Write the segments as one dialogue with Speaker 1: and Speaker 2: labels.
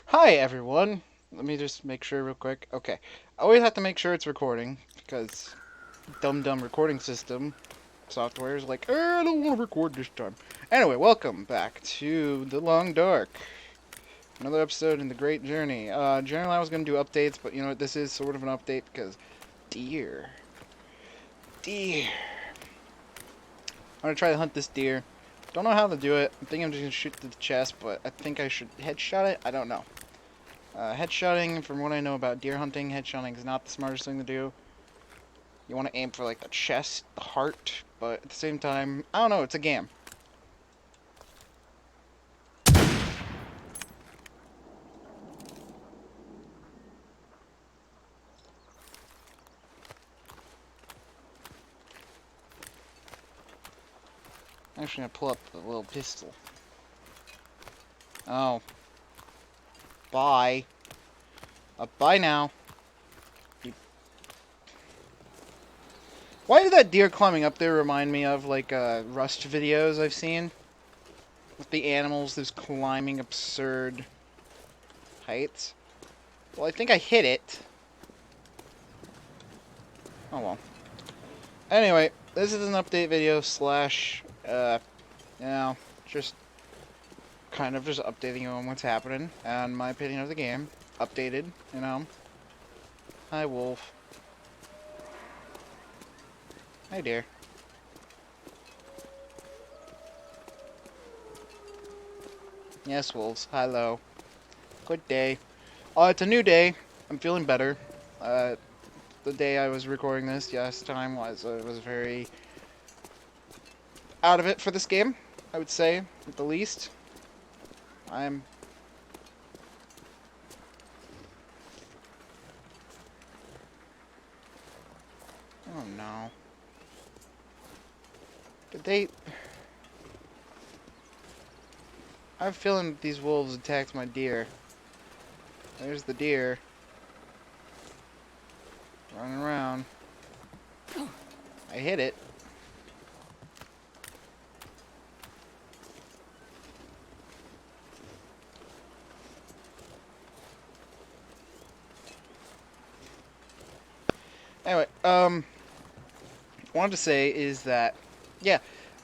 Speaker 1: Hi everyone. Let me just make sure real quick. Okay. I always have to make sure it's recording because dumb recording system software is like, I don't want to record this time. Anyway, welcome back to The Long Dark. Another episode in the great journey. Generally I was going to do updates, but you know what? This is sort of an update because deer. Deer. I'm going to try to hunt this deer. Don't know how to do it. I think I'm just going to shoot to the chest, but I think I should headshot it. I don't know. Headshotting, from what I know about deer hunting, headshotting is not the smartest thing to do. You want to aim for like the chest, the heart, but at the same time, I don't know, it's a game. I'm actually gonna pull up the little pistol. Oh. Bye. Bye now. Why did that deer climbing up there remind me of like Rust videos I've seen? With the animals just climbing absurd heights. Well, I think I hit it. Oh well. Anyway, this is an update video slash, you know, just kind of just updating you on what's happening and my opinion of the game. Updated, you know. Hi, wolf. Hi, dear. Yes, wolves. Hello. Good day. It's a new day. I'm feeling better. The day I was recording this, yes, time was very out of it for this game, I would say, at the least. I'm... Oh, no. Did they... I have a feeling these wolves attacked my deer. There's the deer. Running around. I hit it. Anyway, wanted to say is that, yeah,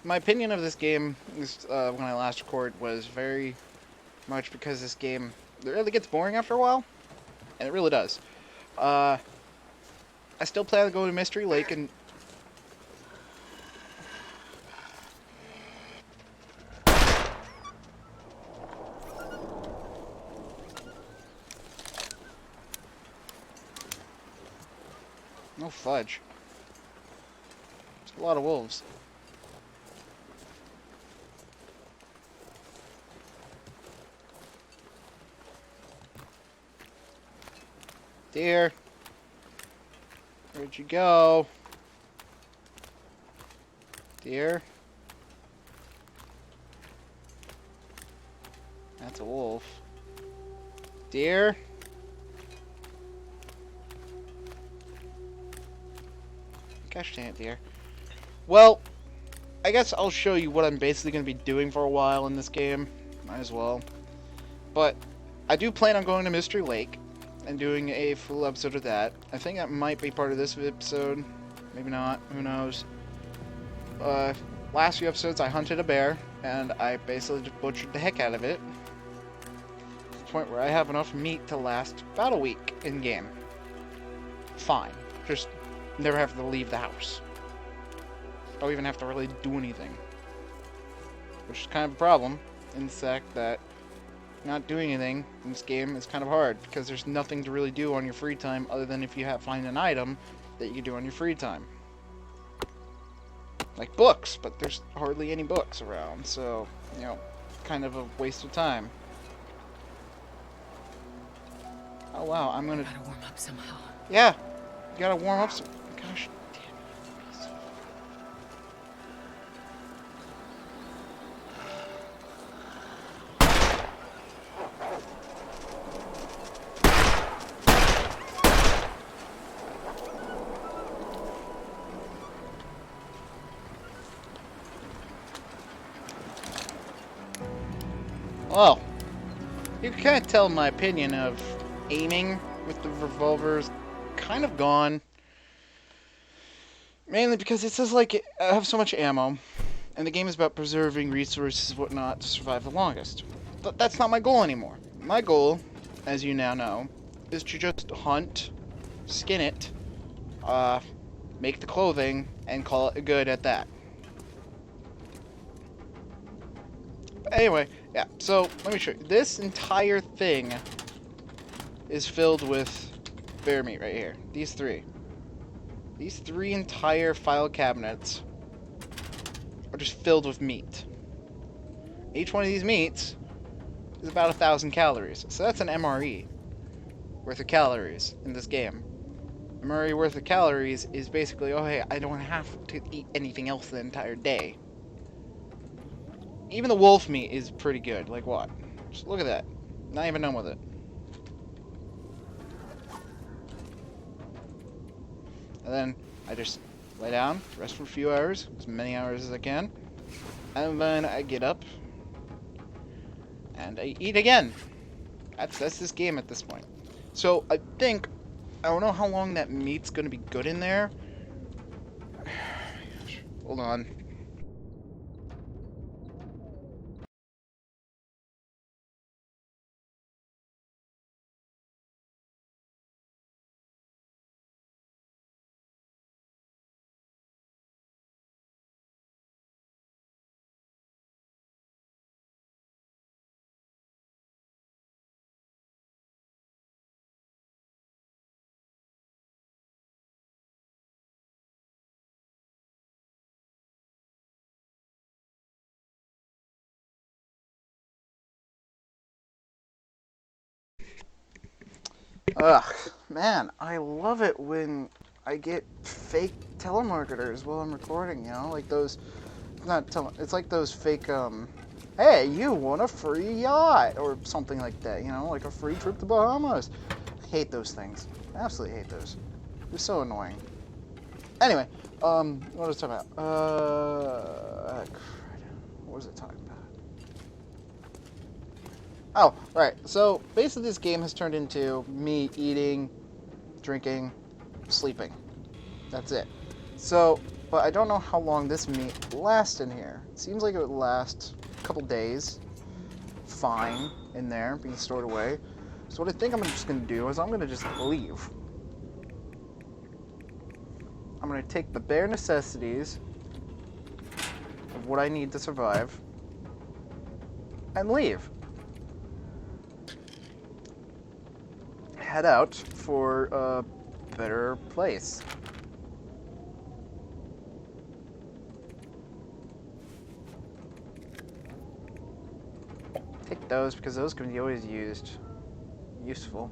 Speaker 1: my opinion of this game is, when I last recorded was very much because this game, it really gets boring after a while, and it really does. I still plan to go to Mystery Lake and... No fudge. There's a lot of wolves. Deer. Where'd you go? Deer. That's a wolf. Deer. Gosh dang it, deer. Well, I guess I'll show you what I'm basically going to be doing for a while in this game. Might as well. But I do plan on going to Mystery Lake and doing a full episode of that. I think that might be part of this episode. Maybe not. Who knows? Last few episodes I hunted a bear, and I basically just butchered the heck out of it. To the point where I have enough meat to last about a week in-game. Fine. Just never have to leave the house. Don't even have to really do anything. Which is kind of a problem, in the fact that not doing anything in this game is kind of hard, because there's nothing to really do on your free time other than if you find an item that you can do on your free time. Like books, but there's hardly any books around, so, you know, kind of a waste of time. Oh wow, I'm gonna...
Speaker 2: Gotta warm up somehow.
Speaker 1: Yeah, you gotta warm up some... Gosh damn it. Well, you can't tell my opinion of aiming with the revolvers kind of gone. Mainly because it says, like, I have so much ammo, and the game is about preserving resources and whatnot to survive the longest. But that's not my goal anymore. My goal, as you now know, is to just hunt, skin it, make the clothing, and call it good at that. But anyway, yeah, so let me show you. This entire thing is filled with bear meat right here. These three. These three entire file cabinets are just filled with meat. Each one of these meats is about 1,000 calories. So that's an MRE worth of calories in this game. MRE worth of calories is basically, oh hey, I don't have to eat anything else the entire day. Even the wolf meat is pretty good. Like what? Just look at that. Not even done with it. And then I just lay down, rest for a few hours, as many hours as I can, and then I get up and I eat again. That's this game at this point. So I think, I don't know how long that meat's gonna be good in there. Hold on. Ugh, man, I love it when I get fake telemarketers while I'm recording, you know? Like those, it's like those fake, hey, you want a free yacht, or something like that, you know? Like a free trip to Bahamas. I hate those things. I absolutely hate those. They're so annoying. Anyway, what was I talking about? What was I talking about? Oh, right. So basically, this game has turned into me eating, drinking, sleeping. That's it. So, but I don't know how long this meat lasts in here. It seems like it would last a couple days, fine, in there, being stored away. So what I think I'm just gonna do is I'm gonna just leave. I'm gonna take the bare necessities of what I need to survive and leave. Head out for a better place. Take those because those can be always useful.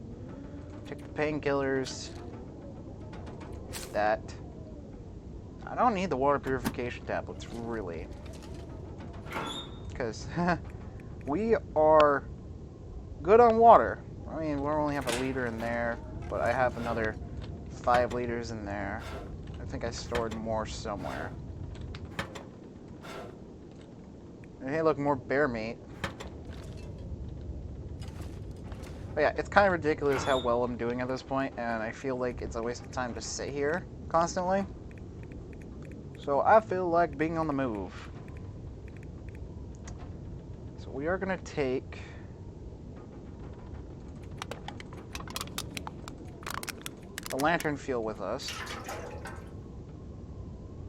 Speaker 1: Take the painkillers. That. I don't need the water purification tablets, really. Because we are good on water. I mean, we only have a liter in there, but I have another 5 liters in there. I think I stored more somewhere. And hey, look, more bear meat. But yeah, it's kind of ridiculous how well I'm doing at this point, and I feel like it's a waste of time to sit here constantly. So I feel like being on the move. So we are going to take the lantern fuel with us.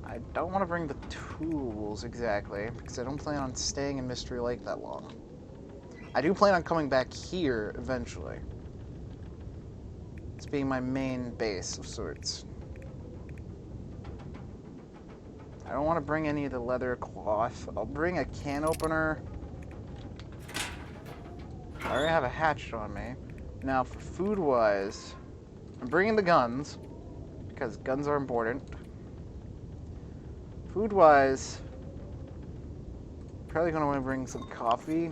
Speaker 1: I don't want to bring the tools exactly, because I don't plan on staying in Mystery Lake that long. I do plan on coming back here eventually. It's being my main base of sorts. I don't want to bring any of the leather cloth. I'll bring a can opener. I already have a hatchet on me. Now, for food-wise, I'm bringing the guns, because guns are important. Food-wise, probably going to want to bring some coffee.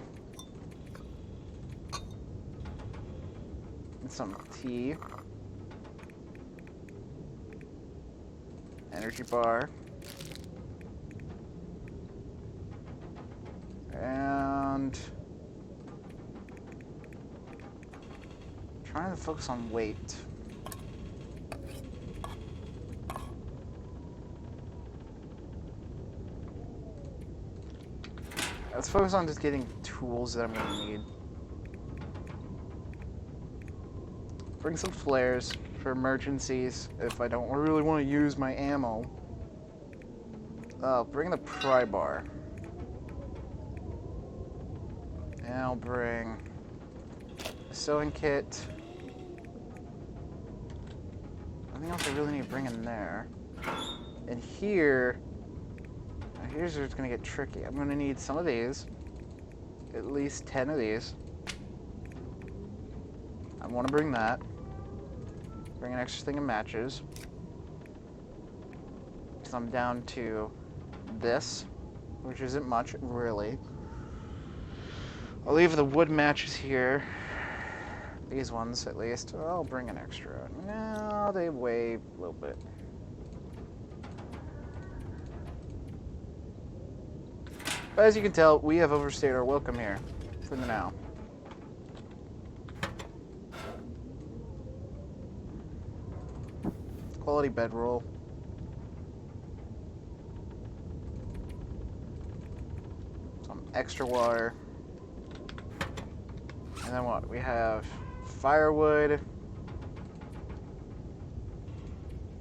Speaker 1: And some tea. Energy bar. And trying to focus on weight. Let's focus on just getting tools that I'm going to need. Bring some flares for emergencies if I don't really want to use my ammo. Bring the pry bar. And I'll bring a sewing kit. Nothing else I really need to bring in there. And here, here's where it's going to get tricky. I'm going to need some of these. At least 10 of these. I want to bring that. Bring an extra thing of matches. So I'm down to this, which isn't much, really. I'll leave the wood matches here. These ones, at least. I'll bring an extra. No, they weigh a little bit. But as you can tell, we have overstayed our welcome here for the now. Quality bedroll. Some extra water. And then what? We have firewood.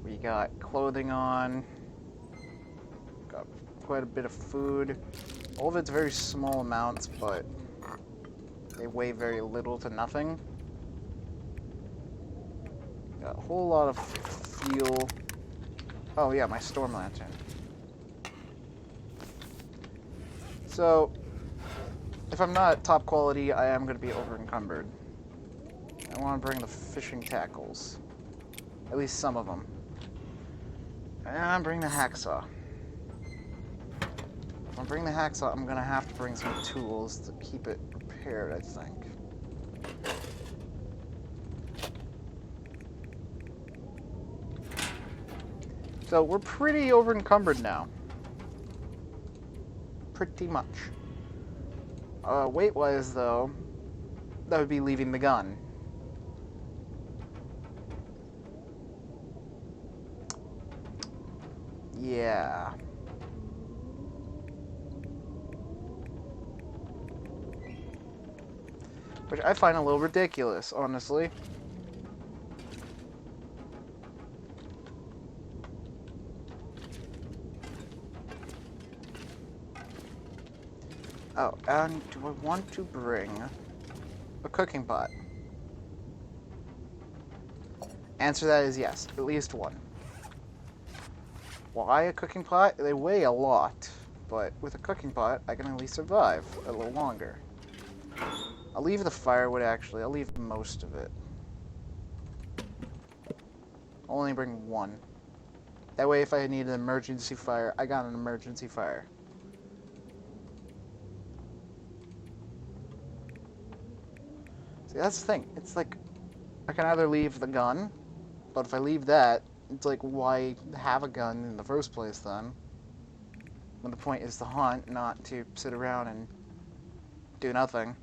Speaker 1: We got clothing on. Got quite a bit of food. All of it's very small amounts, but they weigh very little to nothing. Got a whole lot of fuel. Oh yeah, my storm lantern. So, if I'm not top quality, I am going to be over encumbered. I want to bring the fishing tackles. At least some of them. And bring the hacksaw. If I bring the hacksaw, I'm going to have to bring some tools to keep it prepared, I think. So we're pretty over encumbered now. Pretty much. Weight-wise, though, that would be leaving the gun. Yeah. Which I find a little ridiculous, honestly. Oh, and do I want to bring a cooking pot? Answer to that is yes, at least one. Why a cooking pot? They weigh a lot, but with a cooking pot, I can at least survive a little longer. I'll leave the firewood, actually. I'll leave most of it. I'll only bring one. That way, if I need an emergency fire, I got an emergency fire. See, that's the thing. It's like, I can either leave the gun, but if I leave that, it's like, why have a gun in the first place, then? When the point is to hunt, not to sit around and do nothing.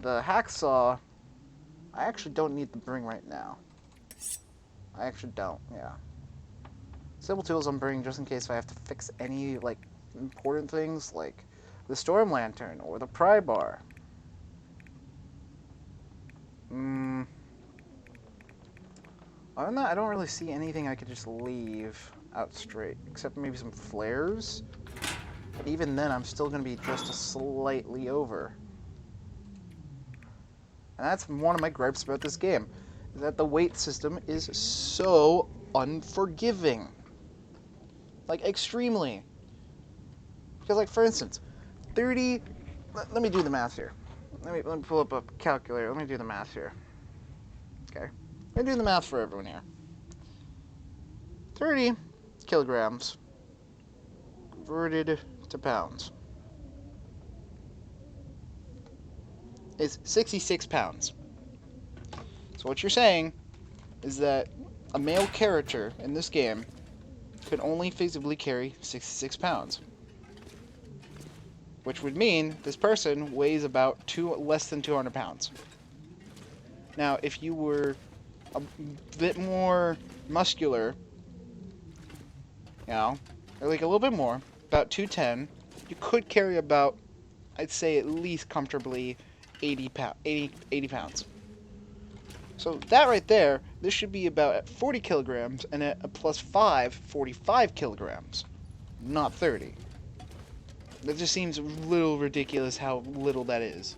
Speaker 1: The hacksaw, I actually don't need to bring right now. I actually don't, yeah. Simple tools I'm bringing just in case if I have to fix any, like, important things, like the storm lantern or the pry bar. Other than that, I don't really see anything I could just leave out straight, except maybe some flares. But even then, I'm still going to be just a slightly over. And that's one of my gripes about this game, is that the weight system is so unforgiving. Like, extremely. Because, like, for instance, 30... Let me do the math here. Let me pull up a calculator. Let me do the math here. Okay. I'm doing the math for everyone here. 30 kilograms converted to pounds is 66 pounds. So what you're saying is that a male character in this game could only feasibly carry 66 pounds. Which would mean this person weighs about less than 200 pounds. Now, if you were a bit more muscular, you know, or like a little bit more, about 210, you could carry about, I'd say at least comfortably 80 pounds. So that right there, this should be about at 40 kilograms, and at a plus 5, 45 kilograms, not 30. That just seems a little ridiculous how little that is.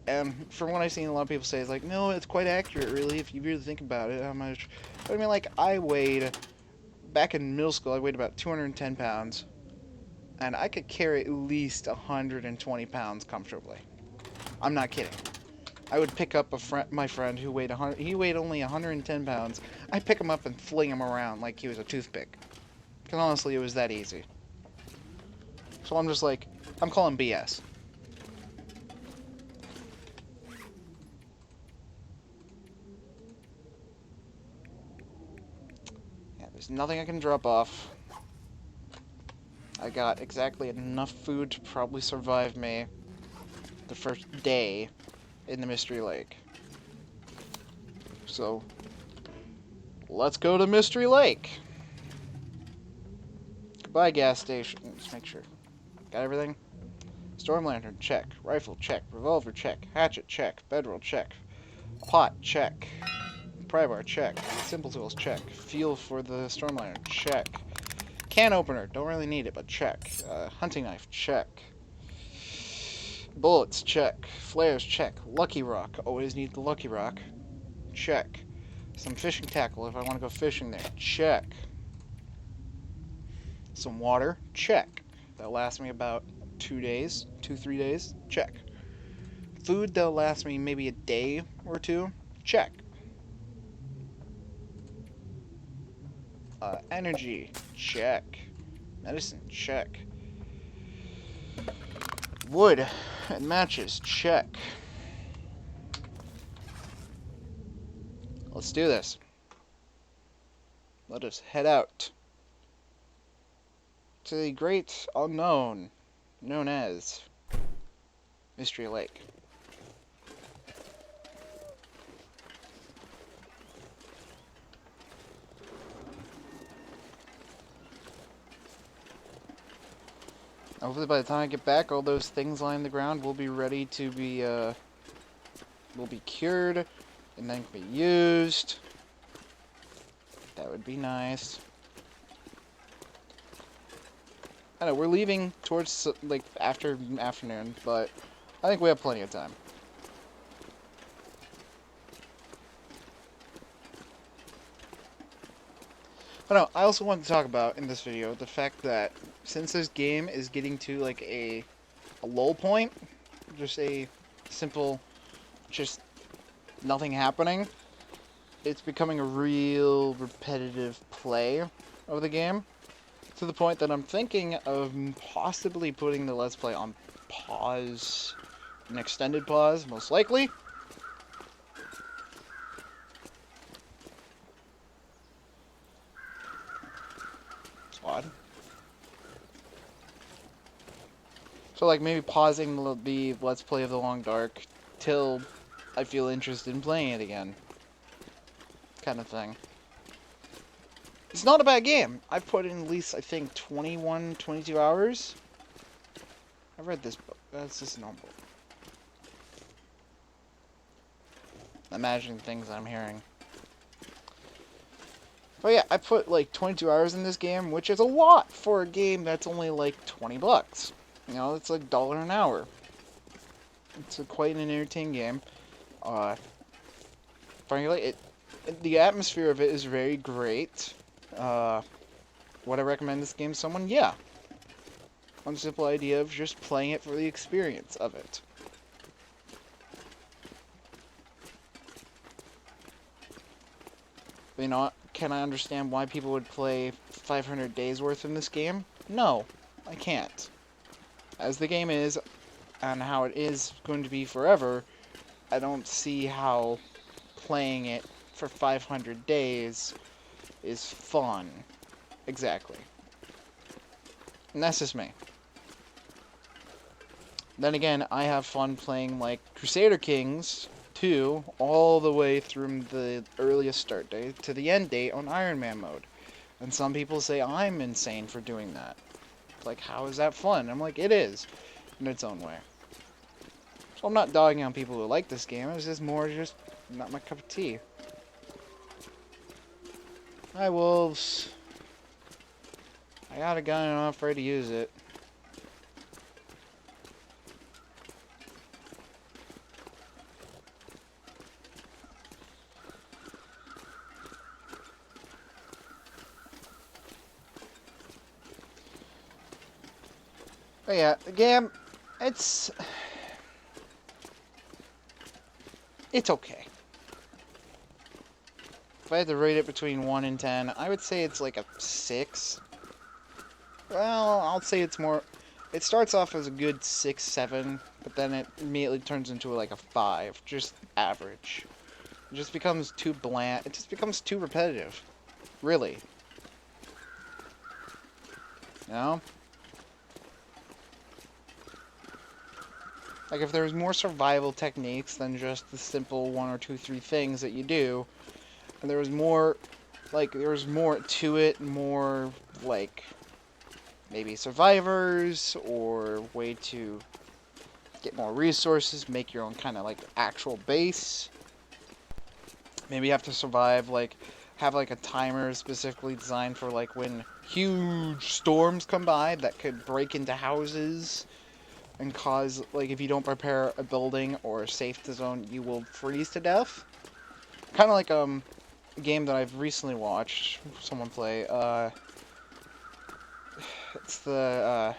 Speaker 1: And from what I've seen, a lot of people say, it's like, no, it's quite accurate, really, if you really think about it, how much. But I mean, like, back in middle school, I weighed about 210 pounds, and I could carry at least 120 pounds comfortably. I'm not kidding. I would pick up my friend who weighed he weighed only 110 pounds. I'd pick him up and fling him around like he was a toothpick. Because honestly, it was that easy. So I'm just like, I'm calling BS. Yeah, there's nothing I can drop off. I got exactly enough food to probably survive me the first day in the Mystery Lake. So, let's go to Mystery Lake. Goodbye, gas station. Let's make sure. Got everything? Storm lantern, check. Rifle, check. Revolver, check. Hatchet, check. Bedroll, check. Pot, check. Pry bar, check. Simple tools, check. Fuel for the storm lantern, check. Can opener, don't really need it, but check. Hunting knife, check. Bullets, check. Flares, check. Lucky rock, always need the lucky rock. Check. Some fishing tackle if I want to go fishing there, check. Some water, check. That'll last me about 3 days, check. Food that'll last me maybe a day or two, check. Energy, check. Medicine, check. Wood and matches, check. Let's do this. Let us head out to the great unknown known as Mystery Lake. Hopefully by the time I get back, all those things lying on the ground will be ready to be, will be cured, and then can be used. That would be nice. I know, we're leaving towards, like, afternoon, but I think we have plenty of time. But no, I also want to talk about, in this video, the fact that since this game is getting to, like, a lull point, just a simple, just nothing happening, it's becoming a real repetitive play of the game, to the point that I'm thinking of possibly putting the Let's Play on pause, an extended pause, most likely. It's odd. So, like, maybe pausing the Let's Play of The Long Dark till I feel interested in playing it again. Kind of thing. It's not a bad game. I've put in at least, I think, 21, 22 hours. I've read this book. That's just a normal book. Imagine things I'm hearing. But yeah, I put like 22 hours in this game, which is a lot for a game that's only like $20. You know, it's like $1 an hour. It's quite an entertaining game. Frankly, the atmosphere of it is very great. Would I recommend this game to someone? Yeah. On the simple idea of just playing it for the experience of it. But you know what? Can I understand why people would play 500 days worth in this game? No, I can't. As the game is, and how it is going to be forever, I don't see how playing it for 500 days is fun. Exactly. And that's just me. Then again, I have fun playing, like, Crusader Kings 2 all the way through the earliest start date to the end date on Iron Man mode. And some people say I'm insane for doing that. Like, how is that fun? I'm like, it is, in its own way. So I'm not dogging on people who like this game, it's just more just not my cup of tea. Hi, wolves. I got a gun and I'm not afraid to use it. But yeah, the game, it's okay. If I had to rate it between 1 and 10, I would say it's like a 6. Well, I'll say it's more... It starts off as a good 6, 7, but then it immediately turns into like a 5. Just average. It just becomes too bland. It just becomes too repetitive. Really. You know? Like, if there was more survival techniques than just the simple 1 or 2, 3 things that you do, and there was more, like, there was more to it, more, like, maybe survivors, or way to get more resources, make your own kind of, like, actual base. Maybe you have to survive, like, have, like, a timer specifically designed for, like, when huge storms come by that could break into houses and cause, like, if you don't prepare a building or a safe zone, you will freeze to death. Kind of like, a game that I've recently watched someone play, it's the,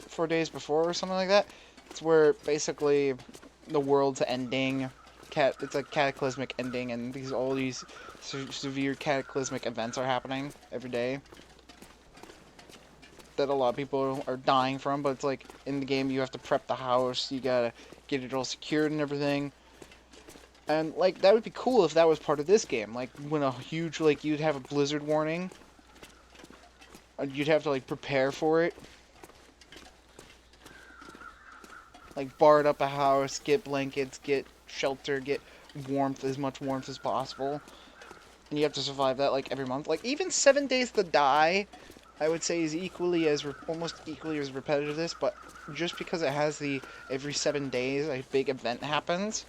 Speaker 1: 4 Days Before or something like that. It's where, basically, the world's ending, it's a cataclysmic ending, and all these severe cataclysmic events are happening every day that a lot of people are dying from, but it's like, in the game, you have to prep the house, you gotta get it all secured and everything. And, like, that would be cool if that was part of this game. Like, when a huge, like, you'd have a blizzard warning, you'd have to, like, prepare for it. Like, bar up a house, get blankets, get shelter, get warmth, as much warmth as possible. And you have to survive that, like, every month. Like, even 7 Days to Die, I would say, is almost equally as repetitive as this, but just because it has the every 7 days a big event happens,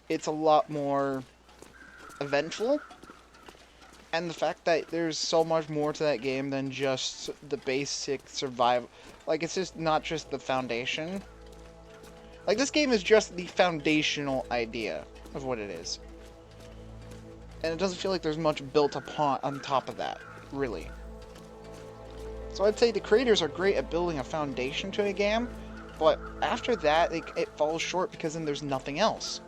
Speaker 1: it's a lot more eventful. And the fact that there's so much more to that game than just the basic survival. Like, it's just not just the foundation. Like, this game is just the foundational idea of what it is. And it doesn't feel like there's much built upon on top of that, really. So I'd say the creators are great at building a foundation to a game, but after that, it falls short because then there's nothing else.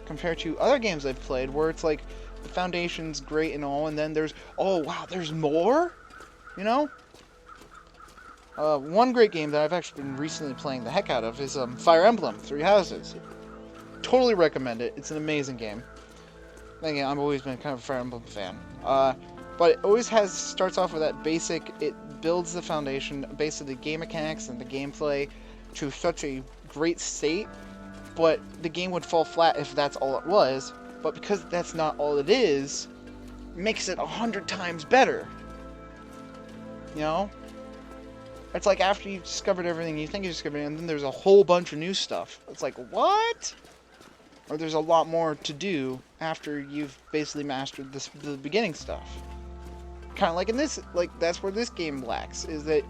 Speaker 1: Compared to other games I've played, where it's like, the foundation's great and all, and then there's, oh wow, there's more? You know? One great game that I've actually been recently playing the heck out of is Fire Emblem, Three Houses. Totally recommend it. It's an amazing game. Again, I've always been kind of a Fire Emblem fan. But it always starts off with that basic, it builds the foundation, basically the game mechanics and the gameplay to such a great state, but the game would fall flat if that's all it was, but because that's not all it is, makes it 100 times better. You know? It's like after you've discovered everything you think you discovered, and then there's a whole bunch of new stuff. It's like, what? Or there's a lot more to do after you've basically mastered the beginning stuff. Kind of like in this, like, that's where this game lacks, is that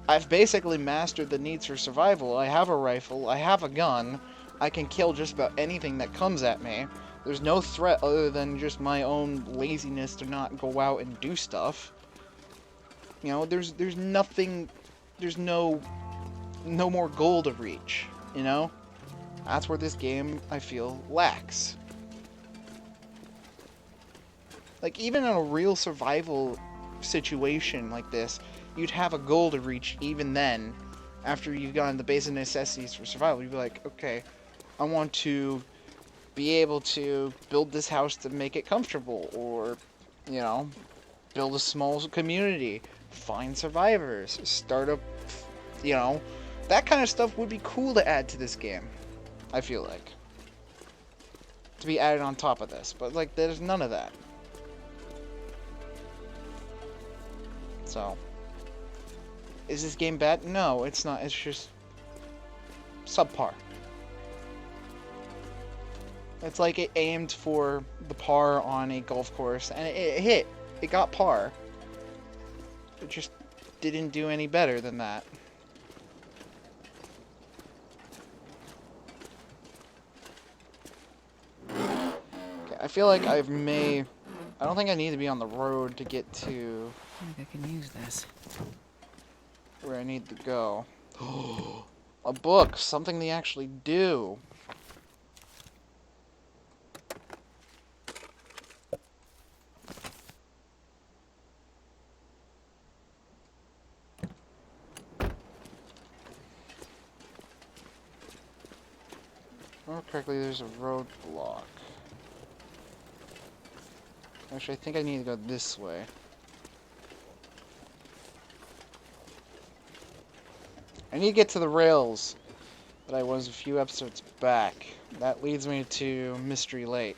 Speaker 1: I've basically mastered the needs for survival. I have a rifle, I have a gun, I can kill just about anything that comes at me. There's no threat other than just my own laziness to not go out and do stuff. You know, there's nothing, there's no more goal to reach, you know? That's where this game, I feel, lacks. Like, even in a real survival situation like this, you'd have a goal to reach even then, after you've gotten the basic necessities for survival. You'd be like, okay, I want to be able to build this house to make it comfortable, or, you know, build a small community, find survivors, start a, you know, That kind of stuff would be cool to add to this game, I feel like. To be added on top of this. But, like, there's none of that. So, is this game bad? No, it's not. It's just subpar. It's like it aimed for the par on a golf course, and it hit. It got par. It just didn't do any better than that. Okay, I feel like I don't think I need to be on the road to get to...
Speaker 2: I think I can use this.
Speaker 1: Where I need to go. A book! Something they actually do! If I remember correctly, there's a roadblock. Actually, I think I need to go this way. I need to get to the rails that I was a few episodes back. That leads me to Mystery Lake.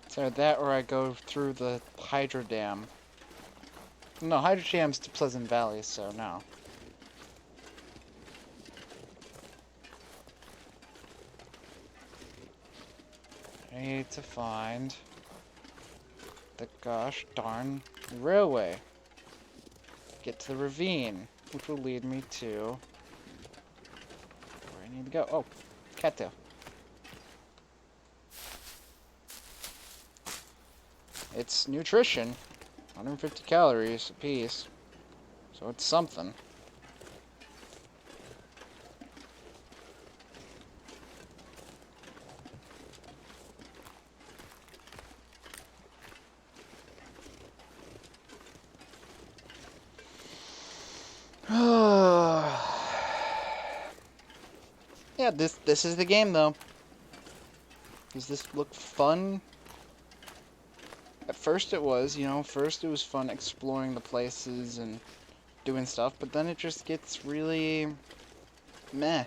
Speaker 1: It's either that or I go through the Hydro Dam. No, Hydro Dam's to Pleasant Valley, so no. I need to find the gosh darn railway. Get to the ravine, which will lead me to where I need to go. Oh, cattail. It's nutrition. 150 calories a piece. So it's something. Yeah, this is the game though. Does this look fun? At first it was, first it was fun exploring the places and doing stuff, but then it just gets really meh.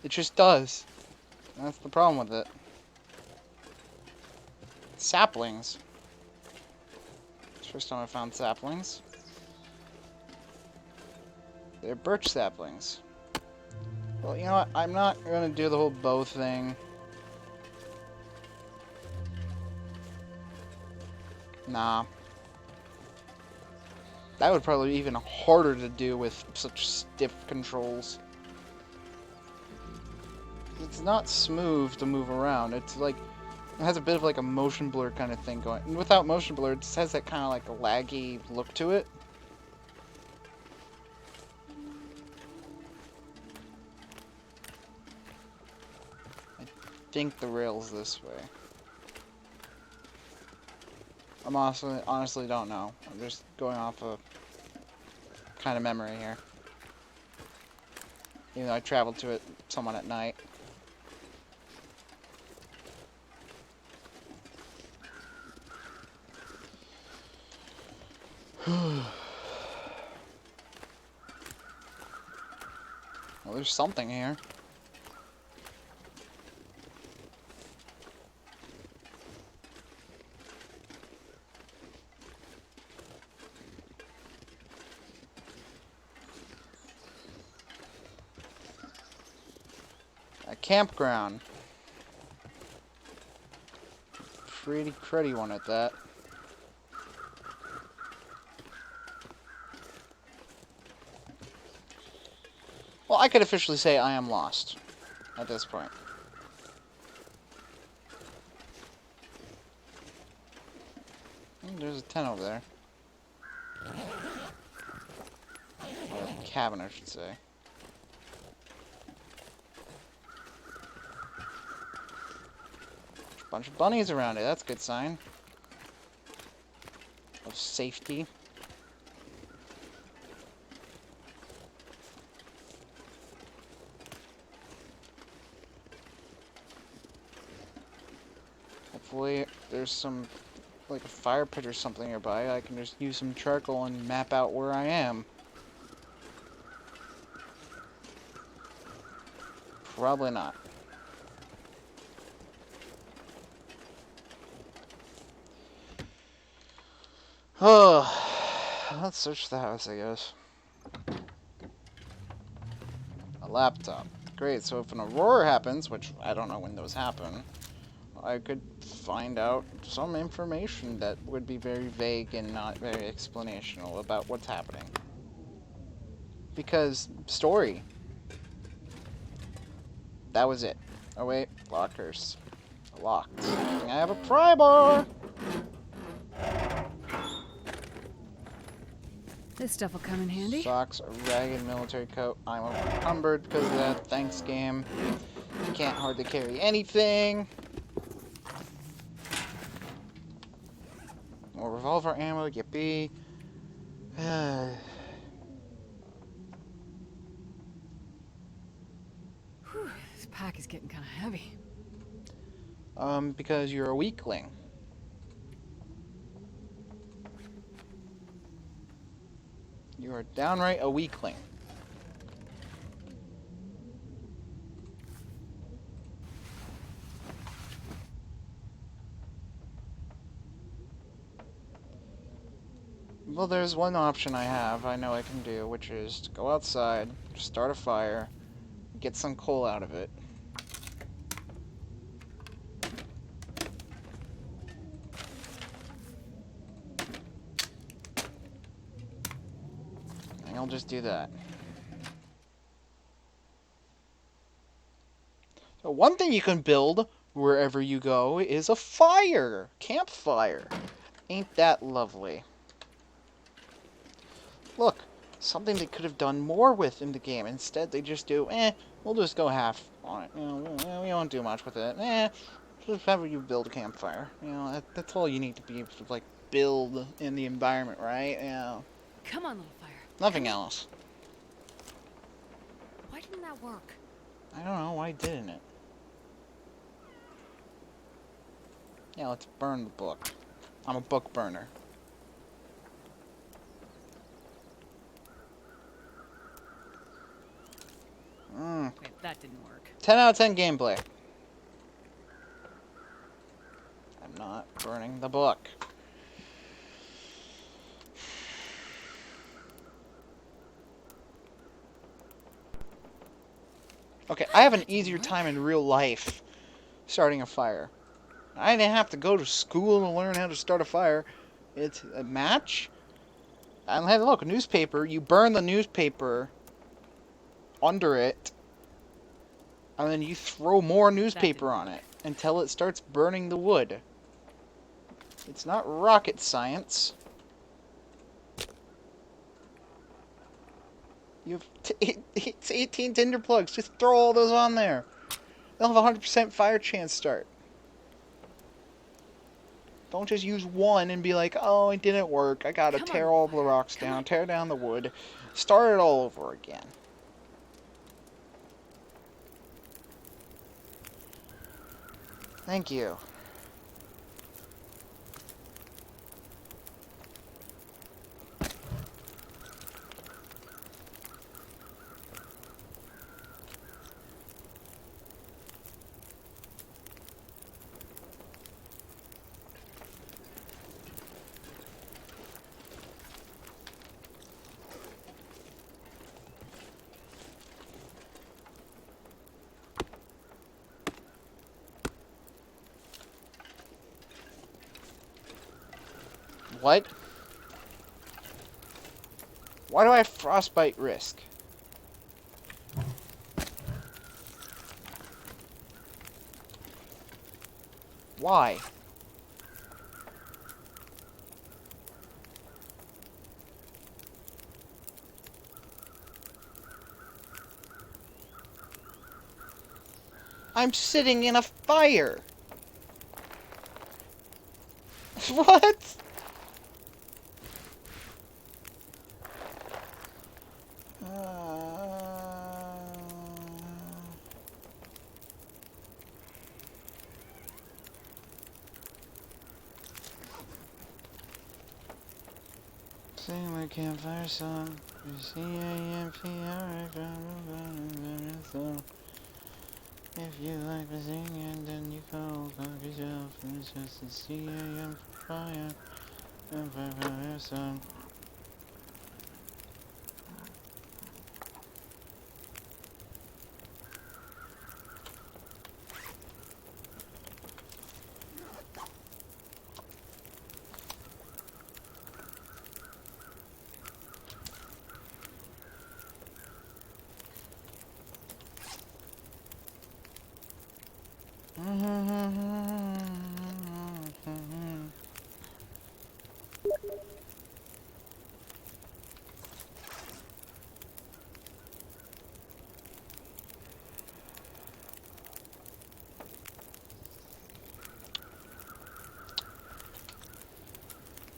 Speaker 1: It just does. That's the problem with it. Saplings. It's the first time I found saplings. They're birch saplings. Well, you know what? I'm not gonna do the whole bow thing. Nah. That would probably be even harder to do with such stiff controls. It's not smooth to move around. It's like, it has a bit of like a motion blur kind of thing going. And without motion blur, it just has that kind of like a laggy look to it. I think the rail's this way. I'm honestly don't know. I'm just going off of kind of memory here. Even though I traveled to it somewhat at night. Well, there's something here. A campground. Pretty cruddy one at that. Well, I could officially say I am lost at this point. There's a tent over there. Or a cabin, I should say. Bunch of bunnies around it. That's a good sign of safety. hopefully there's some, like a fire pit or something nearby. I can just use some charcoal and map out where I am. Probably not. Oh, let's search the house, I guess. A laptop. Great, so if an aurora happens, which I don't know when those happen, I could find out some information that would be very vague and not very explanational about what's happening. Because, story. That was it. Oh wait, lockers. Locked. I have a pry bar!
Speaker 2: This stuff will come in handy.
Speaker 1: Socks, a ragged military coat. I'm encumbered because of that. Thanks, game. Can't hardly carry anything. More revolver ammo, yippee.
Speaker 2: Whew, this pack is getting kind of heavy.
Speaker 1: Because you're a weakling. You are downright a weakling. Well, there's one option I know I can do, which is to go outside, start a fire, get some coal out of it. And I'll just do that. So one thing you can build wherever you go is a fire! Campfire! Ain't that lovely? Look, something they could have done more with in the game. Instead, they just do, we'll just go half on it. You know, we won't do much with it. Just have you build a campfire. You know, that's all you need to be able to, like, build in the environment, right? You know,
Speaker 2: Come on, little fire.
Speaker 1: nothing else.
Speaker 2: Why didn't that work?
Speaker 1: I don't know, why didn't it? Yeah, let's burn the book. I'm a book burner.
Speaker 2: Wait, that didn't work.
Speaker 1: 10 out of 10 gameplay. I'm not burning the book. Okay, I have an easier time in real life starting a fire. I didn't have to go to school to learn how to start a fire. It's a match. And hey, look, newspaper. You burn the newspaper under it, and then you throw more newspaper on it until it starts burning the wood. It's not rocket science. You have it's 18 tinder plugs. Just throw all those on there. They'll have a 100% fire chance start. Don't just use one and be like, oh, it didn't work. I gotta tear all the rocks down, tear down the wood, start it all over again. Thank you. What? Why do I have frostbite risk? Why? I'm sitting in a fire! What? Sing my campfire song. C-A-M-P-R-I. If you like the singing, then you go fuck yourself. It's just a C-A-M fire. Campfire song.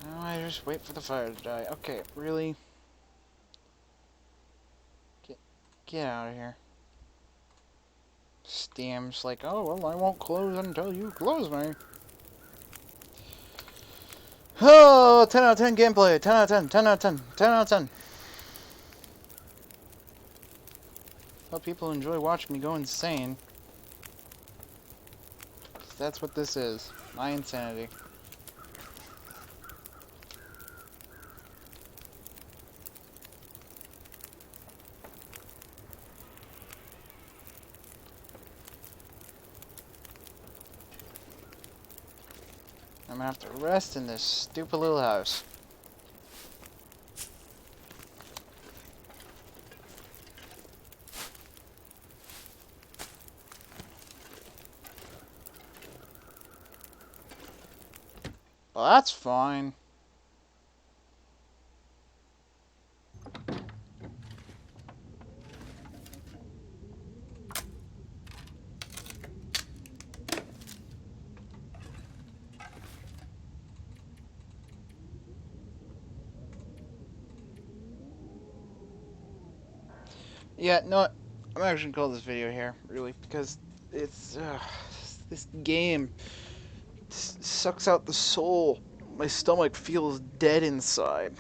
Speaker 1: Oh, I just wait for the fire to die. Okay, really? Get out of here. Steam's like, oh, well, I won't close until you close me. Oh, 10 out of 10 gameplay. 10 out of 10. 10 out of 10. 10 out of 10. Hope people enjoy watching me go insane. That's what this is. My insanity. I'm gonna have to rest in this stupid little house. Well, that's fine. Yeah, no, I'm actually gonna call this video here, really, because it's, this game sucks out the soul. My stomach feels dead inside.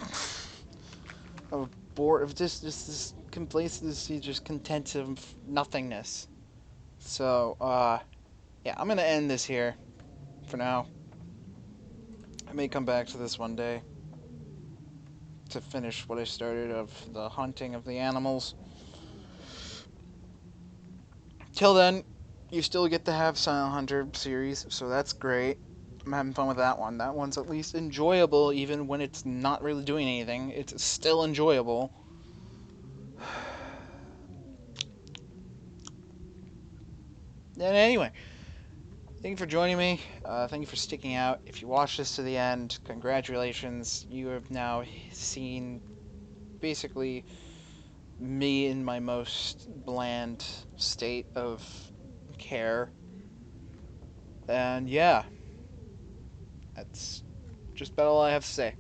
Speaker 1: I'm bored of just this complacency, just content of nothingness. So, yeah, I'm gonna end this here for now. I may come back to this one day to finish what I started of the hunting of the animals. Till then, you still get to have Silent Hunter series, so that's great. I'm having fun with that one. That one's at least enjoyable, even when it's not really doing anything. It's still enjoyable. And anyway, thank you for joining me. Thank you for sticking out. If you watched this to the end, congratulations. You have now seen basically me in my most bland state of care. And yeah, that's just about all I have to say.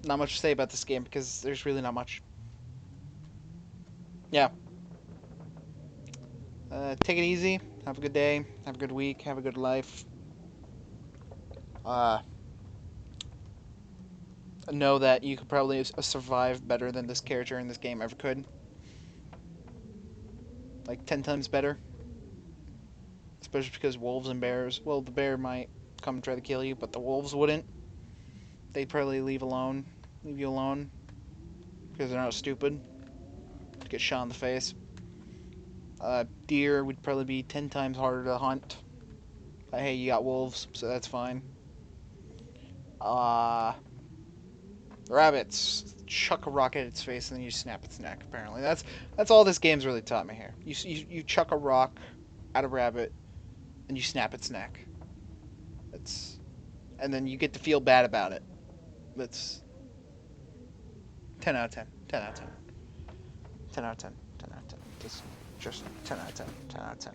Speaker 1: Not much to say about this game because there's really not much. Yeah. Take it easy. Have a good day. Have a good week. Have a good life. Uh, know that you could probably survive better than this character in this game ever could. Like 10 times better. Especially because wolves and bears. Well, the bear might come and try to kill you, but the wolves wouldn't. They'd probably leave you alone, because they're not stupid. Get shot in the face. Deer would probably be 10 times harder to hunt. But hey, you got wolves, so that's fine. Rabbits. Chuck a rock at its face and then you snap its neck. Apparently, that's all this game's really taught me here. You chuck a rock at a rabbit and you snap its neck. That's and then you get to feel bad about it. That's 10 out of 10. 10 out of 10. 10 out of 10. 10 out of 10. Just 10 out of 10. 10 out of 10.